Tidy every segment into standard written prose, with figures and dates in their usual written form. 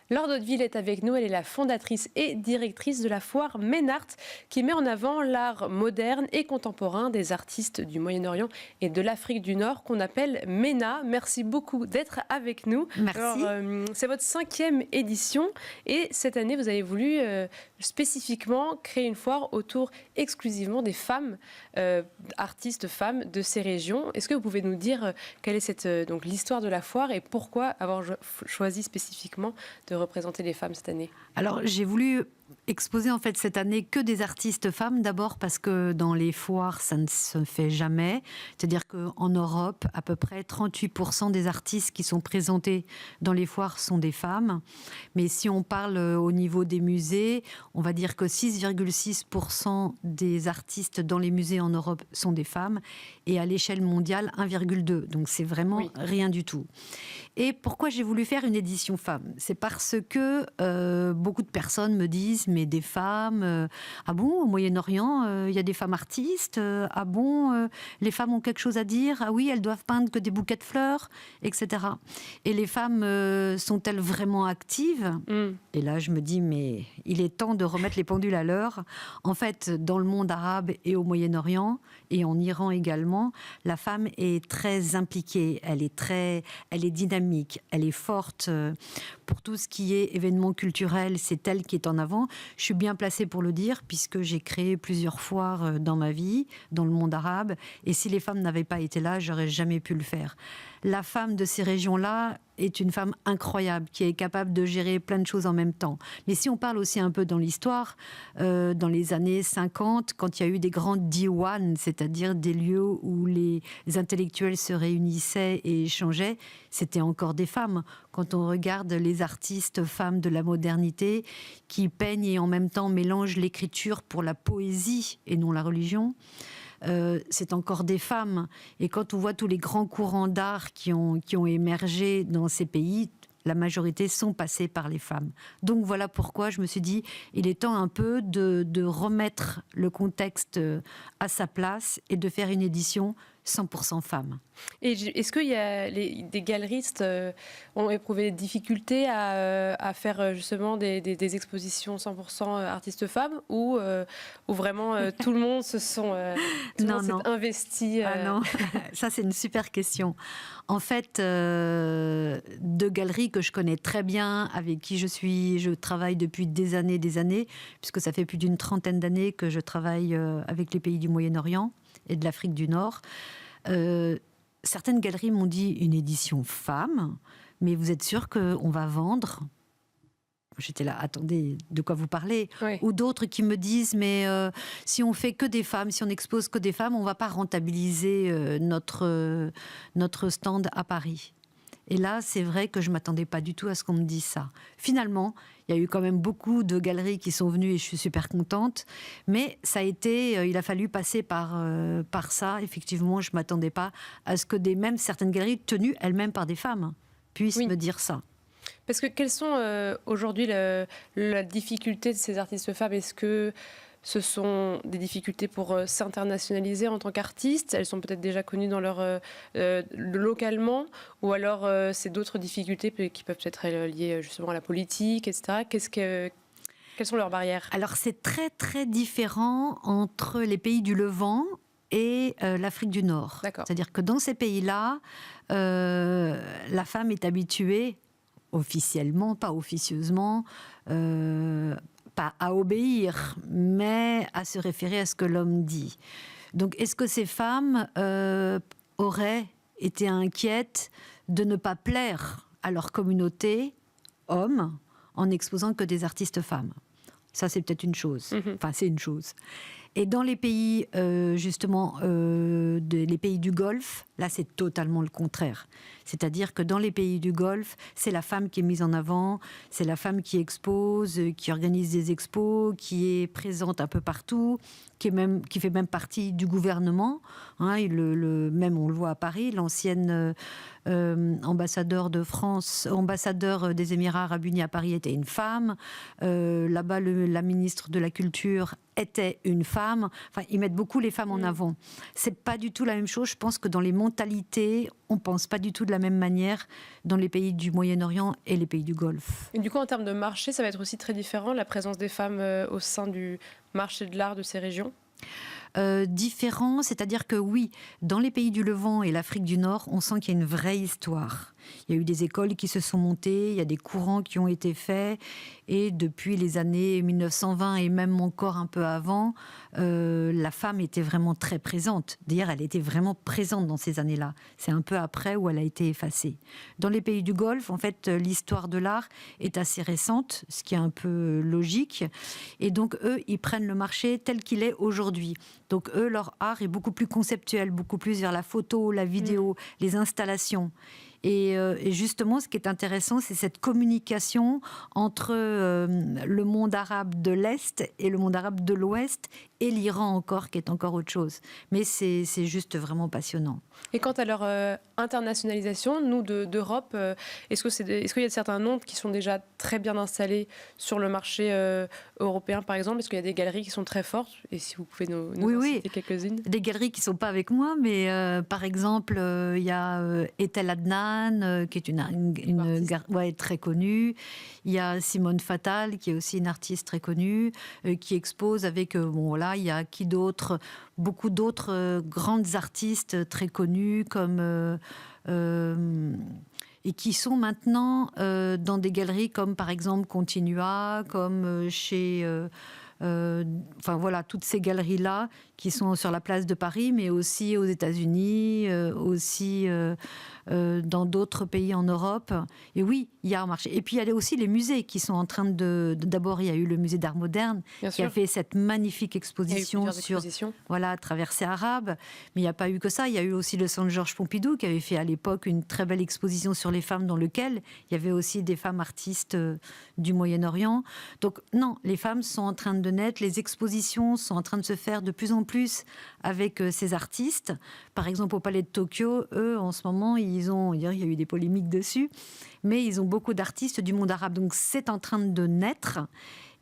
Laure D'Hauteville est avec nous, elle est la fondatrice et directrice de la foire MENART qui met en avant l'art moderne et contemporain des artistes du Moyen-Orient et de l'Afrique du Nord qu'on appelle MENA. Merci beaucoup d'être avec nous. Merci. Alors, c'est votre 5e édition et cette année vous avez voulu spécifiquement créer une foire autour exclusivement des femmes, artistes femmes de ces régions. Est-ce que vous pouvez nous dire quelle est donc l'histoire de la foire et pourquoi avoir choisi spécifiquement de représenter les femmes cette année? Alors, j'ai voulu exposer en fait cette année que des artistes femmes, d'abord parce que dans les foires, ça ne se fait jamais. C'est-à-dire qu'en Europe, à peu près 38% des artistes qui sont présentés dans les foires sont des femmes. Mais si on parle au niveau des musées, on va dire que 6,6% des artistes dans les musées en Europe sont des femmes. Et à l'échelle mondiale, 1,2%. Donc c'est vraiment rien du tout. Et pourquoi j'ai voulu faire une édition femme? C'est parce que beaucoup de personnes me disent mais des femmes, ah bon, au Moyen-Orient, il y a des femmes artistes, ah bon, les femmes ont quelque chose à dire, ah oui, elles doivent peindre que des bouquets de fleurs, etc. Et les femmes sont-elles vraiment actives? Et là, je me dis, mais il est temps de remettre les pendules à l'heure. En fait, dans le monde arabe et au Moyen-Orient, et en Iran également, la femme est très impliquée, elle est dynamique, elle est forte. Pour tout ce qui est événements culturels, c'est elle qui est en avant. Je suis bien placée pour le dire, puisque j'ai créé plusieurs foires dans ma vie, dans le monde arabe, et si les femmes n'avaient pas été là, j'aurais jamais pu le faire. La femme de ces régions-là est une femme incroyable, qui est capable de gérer plein de choses en même temps. Mais si on parle aussi un peu dans l'histoire, dans les années 50, quand il y a eu des grandes diwan, c'est-à-dire des lieux où les intellectuels se réunissaient et échangeaient, c'était encore des femmes. Quand on regarde les artistes femmes de la modernité qui peignent et en même temps mélangent l'écriture pour la poésie et non la religion, c'est encore des femmes. Et quand on voit tous les grands courants d'art qui ont émergé dans ces pays, la majorité sont passées par les femmes. Donc voilà pourquoi je me suis dit, il est temps un peu de remettre le contexte à sa place et de faire une édition 100% femmes. Et est-ce qu'il y a des galeristes ont éprouvé des difficultés à faire justement des expositions 100% artistes femmes ou vraiment tout le monde s'est investi Ah non, ça c'est une super question. En fait, deux galeries que je connais très bien, avec qui je travaille depuis des années, puisque ça fait plus d'une 30aine d'années que je travaille avec les pays du Moyen-Orient et de l'Afrique du Nord. Certaines galeries m'ont dit une édition femme, mais vous êtes sûr qu'on va vendre? J'étais là, attendez, de quoi vous parlez? Oui. Ou d'autres qui me disent, mais si on fait que des femmes, si on expose que des femmes, on ne va pas rentabiliser notre stand à Paris. Et là, c'est vrai que je ne m'attendais pas du tout à ce qu'on me dise ça. Finalement, il y a eu quand même beaucoup de galeries qui sont venues et je suis super contente. Mais ça a été, il a fallu passer par ça. Effectivement, je ne m'attendais pas à ce que même certaines galeries tenues elles-mêmes par des femmes puissent me dire ça. Parce que quelles sont aujourd'hui la difficulté de ces artistes femmes? Est-ce que ce sont des difficultés pour s'internationaliser en tant qu'artistes? Elles sont peut-être déjà connues dans localement, ou alors c'est d'autres difficultés qui peuvent être liées justement à la politique, etc. Quelles sont leurs barrières? Alors c'est très très différent entre les pays du Levant et l'Afrique du Nord. D'accord. C'est-à-dire que dans ces pays-là, la femme est habituée, officiellement, pas officieusement, pas à obéir, mais à se référer à ce que l'homme dit. Donc, est-ce que ces femmes auraient été inquiètes de ne pas plaire à leur communauté homme en exposant que des artistes femmes? Ça, c'est peut-être une chose. Enfin, c'est une chose. Et dans les pays, justement, les pays du Golfe, là, c'est totalement le contraire. C'est-à-dire que dans les pays du Golfe, c'est la femme qui est mise en avant, c'est la femme qui expose, qui organise des expos, qui est présente un peu partout, qui fait même partie du gouvernement. Hein, même, on le voit à Paris, l'ancienne ambassadeur de France, ambassadeur des Émirats Arabes Unis à Paris était une femme. Là-bas, la ministre de la Culture était une femme. Enfin, ils mettent beaucoup les femmes en avant. C'est pas du tout la même chose. Je pense que dans les mondes mentalité, on ne pense pas du tout de la même manière dans les pays du Moyen-Orient et les pays du Golfe. Et du coup, en termes de marché, ça va être aussi très différent, la présence des femmes au sein du marché de l'art de ces régions? Différent, c'est-à-dire que oui, dans les pays du Levant et l'Afrique du Nord, on sent qu'il y a une vraie histoire. Il y a eu des écoles qui se sont montées, il y a des courants qui ont été faits, et depuis les années 1920 et même encore un peu avant, la femme était vraiment très présente. D'ailleurs, elle était vraiment présente dans ces années-là. C'est un peu après où elle a été effacée. Dans les pays du Golfe, en fait, l'histoire de l'art est assez récente, ce qui est un peu logique. Et donc, eux, ils prennent le marché tel qu'il est aujourd'hui. Donc, eux, leur art est beaucoup plus conceptuel, beaucoup plus vers la photo, la vidéo, les installations. Et justement, ce qui est intéressant, c'est cette communication entre le monde arabe de l'Est et le monde arabe de l'Ouest, et l'Iran encore, qui est encore autre chose. Mais c'est juste vraiment passionnant. Et quant à leur internationalisation, nous d'Europe, est-ce qu'il y a certains noms qui sont déjà très bien installés sur le marché européen, par exemple? Est-ce qu'il y a des galeries qui sont très fortes? Et si vous pouvez nous en citer quelques-unes. Des galeries qui ne sont pas avec moi, mais par exemple, il y a Etel Adnan, qui est une très connue. Il y a Simone Fattal, qui est aussi une artiste très connue, qui expose avec... il y a qui d'autre? Beaucoup d'autres grandes artistes très connues comme et qui sont maintenant dans des galeries comme par exemple Continua, comme chez toutes ces galeries-là qui sont sur la place de Paris, mais aussi aux États-Unis, aussi dans d'autres pays en Europe. Et oui, il y a un marché. Et puis il y a aussi les musées qui sont en train d'abord, il y a eu le musée d'art moderne qui a fait cette magnifique exposition sur traversée arabe. Mais il n'y a pas eu que ça. Il y a eu aussi le Centre Georges Pompidou qui avait fait à l'époque une très belle exposition sur les femmes, dans lequel il y avait aussi des femmes artistes du Moyen-Orient. Donc non, les femmes sont en train de naître. Les expositions sont en train de se faire de plus en plus avec ces artistes. Par exemple, au Palais de Tokyo, eux, en ce moment, il y a eu des polémiques dessus, mais ils ont beaucoup d'artistes du monde arabe. Donc c'est en train de naître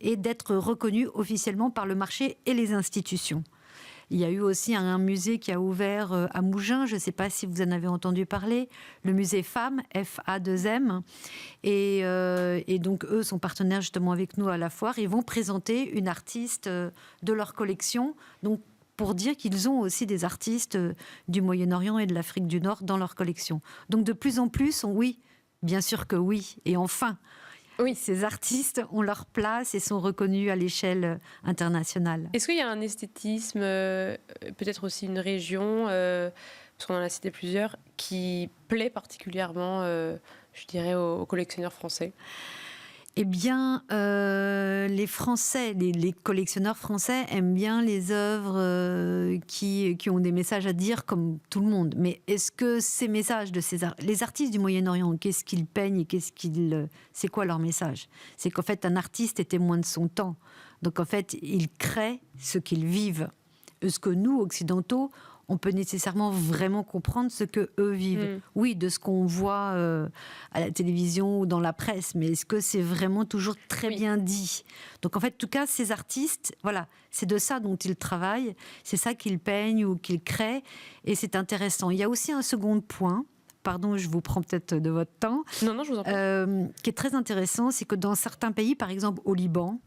et d'être reconnu officiellement par le marché et les institutions. Il y a eu aussi un musée qui a ouvert à Mougins, je ne sais pas si vous en avez entendu parler, le musée Femmes, FA2M. Et donc, eux sont partenaires justement avec nous à la foire. Ils vont présenter une artiste de leur collection. Donc, pour dire qu'ils ont aussi des artistes du Moyen-Orient et de l'Afrique du Nord dans leur collection. Donc, de plus en plus, oui, bien sûr que oui. Et enfin... Oui, ces artistes ont leur place et sont reconnus à l'échelle internationale. Est-ce qu'il y a un esthétisme, peut-être aussi une région, parce qu'on en a cité plusieurs, qui plaît particulièrement, je dirais, aux collectionneurs français ? Eh bien, les Français, les collectionneurs français aiment bien les œuvres qui ont des messages à dire, comme tout le monde. Mais est-ce que ces messages de les artistes du Moyen-Orient, qu'est-ce qu'ils peignent et c'est quoi leur message? C'est qu'en fait, un artiste est témoin de son temps. Donc, en fait, il crée ce qu'ils vivent. Ce que nous, occidentaux, on peut nécessairement vraiment comprendre ce que eux vivent. Oui, de ce qu'on voit à la télévision ou dans la presse, mais est-ce que c'est vraiment toujours très bien dit? Donc en fait, en tout cas, ces artistes, voilà, c'est de ça dont ils travaillent, c'est ça qu'ils peignent ou qu'ils créent, et c'est intéressant. Il y a aussi un second point. Pardon, je vous prends peut-être de votre temps. Non, je vous en prie. Qui est très intéressant, c'est que dans certains pays, par exemple au Liban,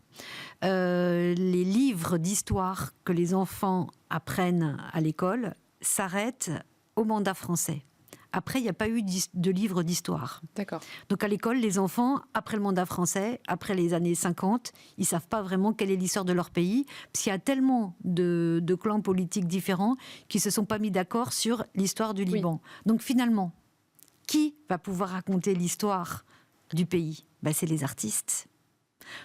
les livres d'histoire que les enfants apprennent à l'école s'arrêtent au mandat français. Après, il n'y a pas eu de livre d'histoire. D'accord. Donc à l'école, les enfants, après le mandat français, après les années 50, ils ne savent pas vraiment quelle est l'histoire de leur pays, parce qu'il y a tellement de clans politiques différents qui ne se sont pas mis d'accord sur l'histoire du Liban. Donc finalement, qui va pouvoir raconter l'histoire du pays? C'est les artistes.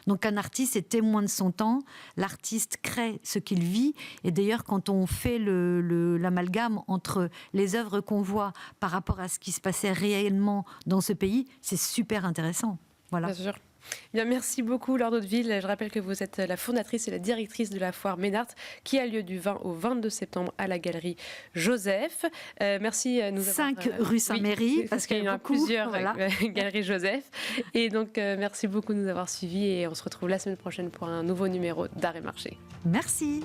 Donc un artiste est témoin de son temps, l'artiste crée ce qu'il vit, et d'ailleurs quand on fait l'amalgame entre les œuvres qu'on voit par rapport à ce qui se passait réellement dans ce pays, c'est super intéressant. Voilà. Bien sûr. Bien, merci beaucoup Laure d'Hauteville. Je rappelle que vous êtes la fondatrice et la directrice de la foire Ménart qui a lieu du 20 au 22 septembre à la galerie Joseph. Merci à nous 5 rue Saint-Méry, parce qu'il y en a plusieurs galeries Joseph. Et donc merci beaucoup de nous avoir suivis et on se retrouve la semaine prochaine pour un nouveau numéro d'Art et Marché. Merci.